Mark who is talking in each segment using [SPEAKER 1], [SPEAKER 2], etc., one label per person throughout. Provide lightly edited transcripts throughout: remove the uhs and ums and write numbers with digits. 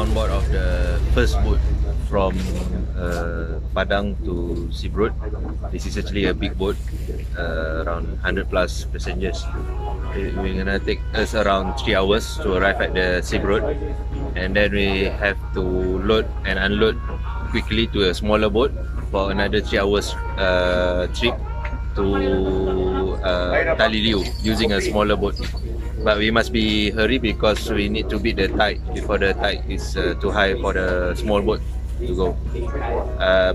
[SPEAKER 1] on board of the first boat from Padang to Sibrut. This is actually a big boat, around 100 plus passengers. We're gonna take us around 3 hours to arrive at the Sibrut, and then we have to load and unload quickly to a smaller boat for another 3 hours trip to Taileleu using a smaller boat. But we must be hurry because we need to beat the tide before the tide is too high for the small boat to go.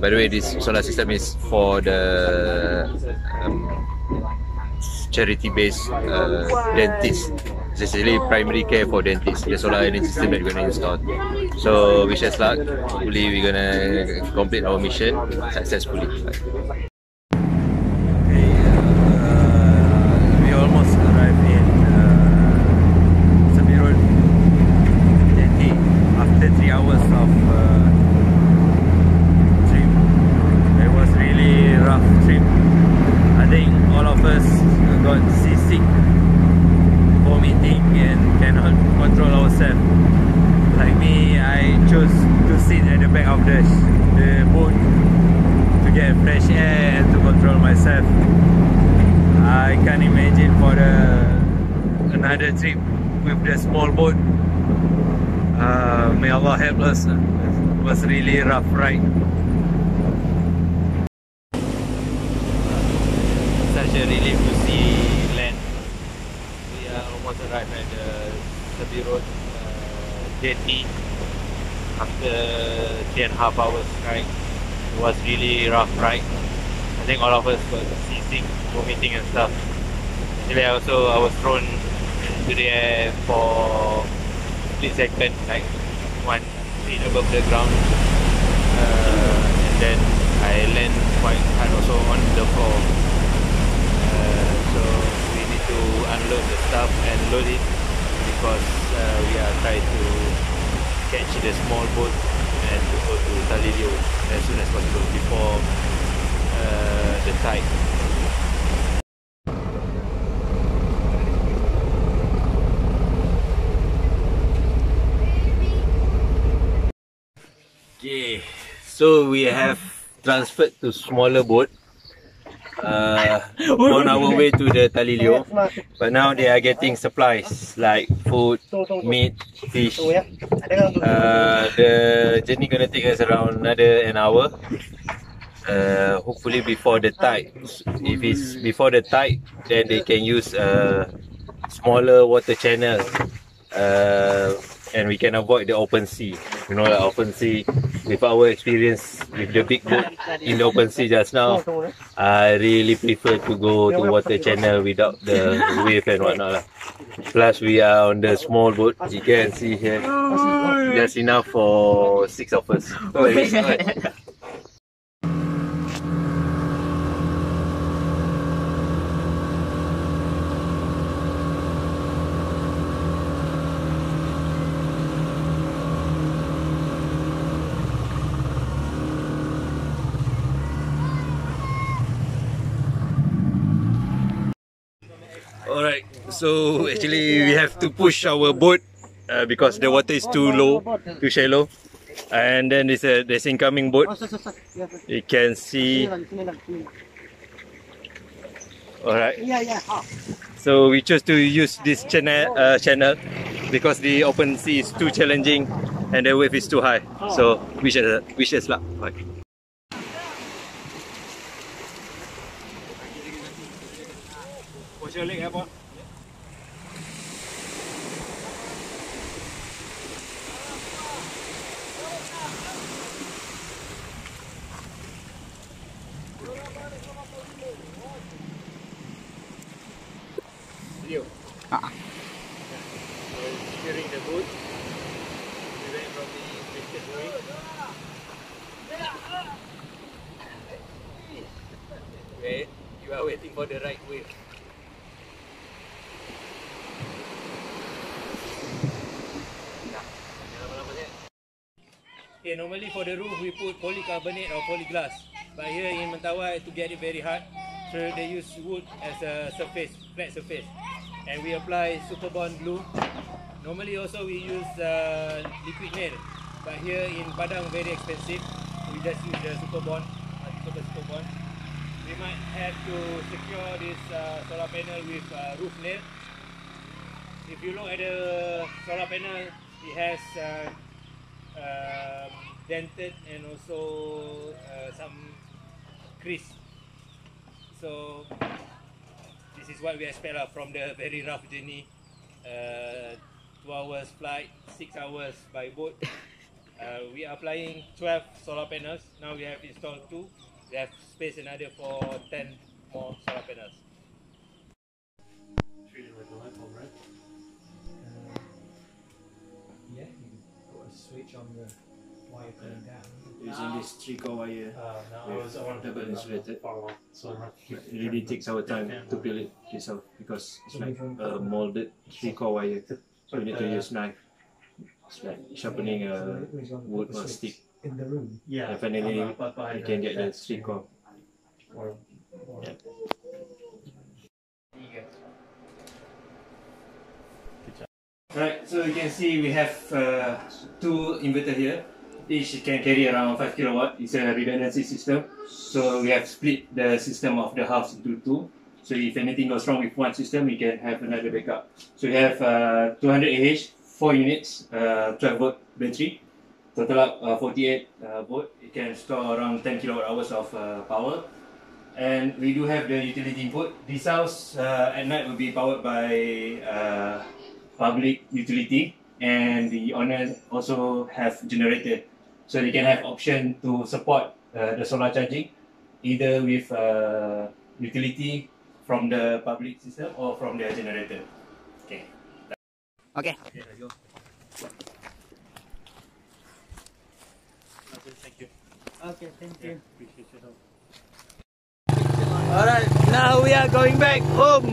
[SPEAKER 1] By the way, this solar system is for the charity-based dentist. It's actually primary care for dentists. The solar energy system that we're going to install. So wish us luck. Hopefully we're going to complete our mission successfully. We almost arrived in Sibrut jetty after 3 hours of trip. It was really rough trip. I think all of us got seasick, vomiting, and cannot control ourselves. Like me, I chose to sit at the back of the boat to get fresh air and to control myself. I can't imagine for another trip with the small boat. May Allah help us. It was really rough ride. Such a relief to see land. We are almost arrived at the Sibrut jetty after 3.5 hours ride. It was really rough ride. I think all of us got seasick, vomiting and stuff. Actually, I was thrown into the air for split second, like 1 feet above the ground, and then I land quite hard also on the floor. So we need to unload the stuff and load it because we are trying to catch the small boat and to go to Taileleu as soon as possible before the tide. Okay, so we have transferred to smaller boat on our way to the Taileleu, but now they are getting supplies like food, meat, fish. The journey gonna take us around another an hour. Hopefully before the tide. If it's before the tide, then they can use a smaller water channel, and we can avoid the open sea. You know, the open sea. With our experience with the big boat in the open sea just now, I really prefer to go to water channel without the wave and whatnot. Plus we are on the small boat. You can see here, just enough for 6 of us. Alright, so actually we have to push our boat because the water is too low, too shallow, and then there's incoming boat. You can see. Alright, so we chose to use this channel because the open sea is too challenging and the wave is too high. So wish us luck. Bye. What's your leg, Abba? Video. Steering the boat. We went from the Christian way. Wait, you are waiting for the right wave. Okay, normally for the roof we put polycarbonate or polyglass, but here in Mentawai, to get it very hard, so they use wood as a surface, flat surface, and we apply super bond glue. Normally also we use liquid nail but here in Padang very expensive. We just use the super bond, super bond. We might have to secure this solar panel with roof nail. If you look at the solar panel, it has dented and also some crease. So this is what we expect from the very rough journey. 2 hours flight, 6 hours by boat. We are applying 12 solar panels. Now we have installed 2. We have space another for 10 more solar panels.
[SPEAKER 2] Treated like a light bulb, right?
[SPEAKER 3] Yeah, you put a switch on the wire coming down.
[SPEAKER 4] Using this 3-core wire
[SPEAKER 2] I wanted to
[SPEAKER 4] double insulated.
[SPEAKER 2] follow up, so I'm not.
[SPEAKER 4] It really takes our time to peel it yourself because it's like a molded 3-core wire. So you need to use knife. It's like sharpening a wood or stick.
[SPEAKER 3] In the room.
[SPEAKER 2] Yeah,
[SPEAKER 4] And finally you can get the 3-core. Yeah. Right, so you can see we have 2 inverter here. Each can carry around 5 kilowatt. It's a redundancy system. So we have split the system of the house into 2. So if anything goes wrong with one system, we can have another backup. So we have 200 AH, 4 units, 12 volt battery. Total up 48 volt. It can store around 10 kilowatt hours of power. And we do have the utility input. This house at night will be powered by public utility, and the owner also have generator, so they can have option to support the solar charging either with utility from the public system or from the generator. Okay.
[SPEAKER 5] Okay.
[SPEAKER 4] Okay, let's go. Thank you.
[SPEAKER 5] Okay, thank you.
[SPEAKER 4] Appreciate your help.
[SPEAKER 5] Alright, now we are going back home.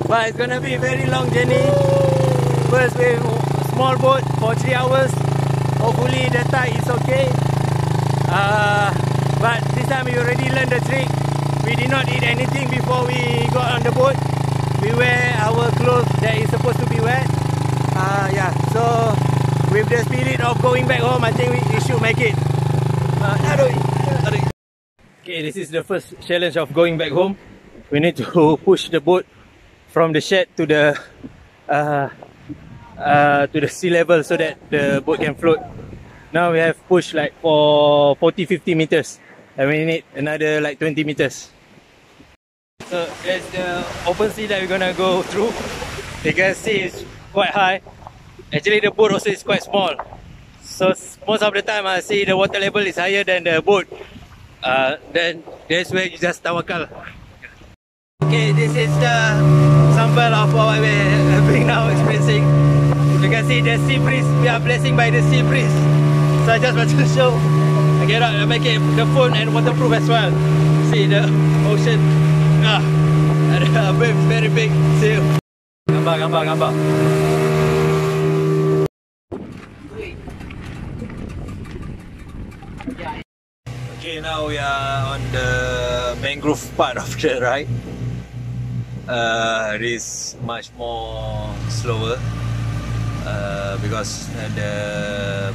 [SPEAKER 5] But it's gonna be a very long journey. First with small boat for 3 hours. Hopefully the tide is okay. But this time we already learned the trick. We did not eat anything before we got on the boat. We wear our clothes that is supposed to be wet. Yeah, so with the spirit of going back home, I think we should make it. Okay, this is the first challenge of going back home. We need to push the boat from the shed to the sea level so that the boat can float. Now we have pushed like for 40-50 meters and we need another like 20 meters. So there's the open sea that we're gonna go through. You can see it's quite high. Actually the boat also is quite small. So most of the time I see the water level is higher than the boat. Then that's where you just tawakal. Okay, this is the sample of what we're now experiencing. You can see the sea breeze. We are blessed by the sea breeze. So I just want to show. I get out and make it the phone and waterproof as well. See the ocean. The waves very big. See you. Gambar. Okay, now we are on the mangrove part of the ride. It is much more slower because the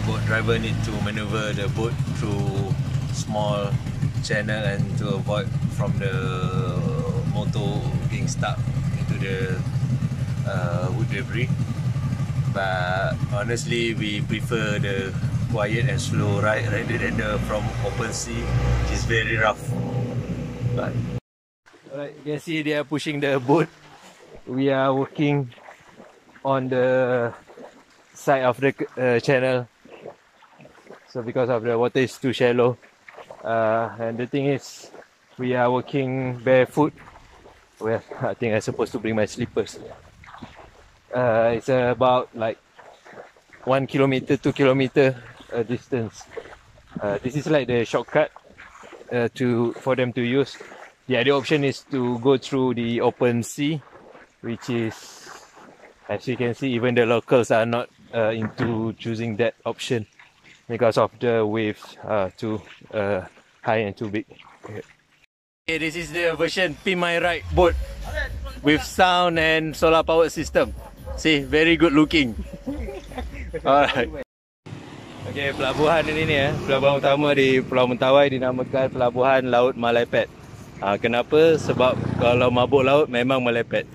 [SPEAKER 5] boat driver need to maneuver the boat through small channel and to avoid from the motor being stuck into the wood debris. But honestly, we prefer the quiet and slow ride rather than the from open sea, which is very rough. But alright, you can see they are pushing the boat. We are working on the side of the channel. So because of the water is too shallow, and the thing is, we are working barefoot. Well, I think I'm supposed to bring my slippers. It's about like 1 kilometer, 2 kilometer distance. This is like the shortcut for them to use. The other option is to go through the open sea, which is, as you can see, even the locals are not into choosing that option because of the waves too high and too big. Okay, this is the version Pin My Ride boat with sound and solar powered system. See, very good looking. Alright.
[SPEAKER 1] Okey, pelabuhan ini ni pelabuhan utama di Pulau Mentawai dinamakan Pelabuhan Laut Melepet. Kenapa? Sebab kalau mabuk laut memang melepet.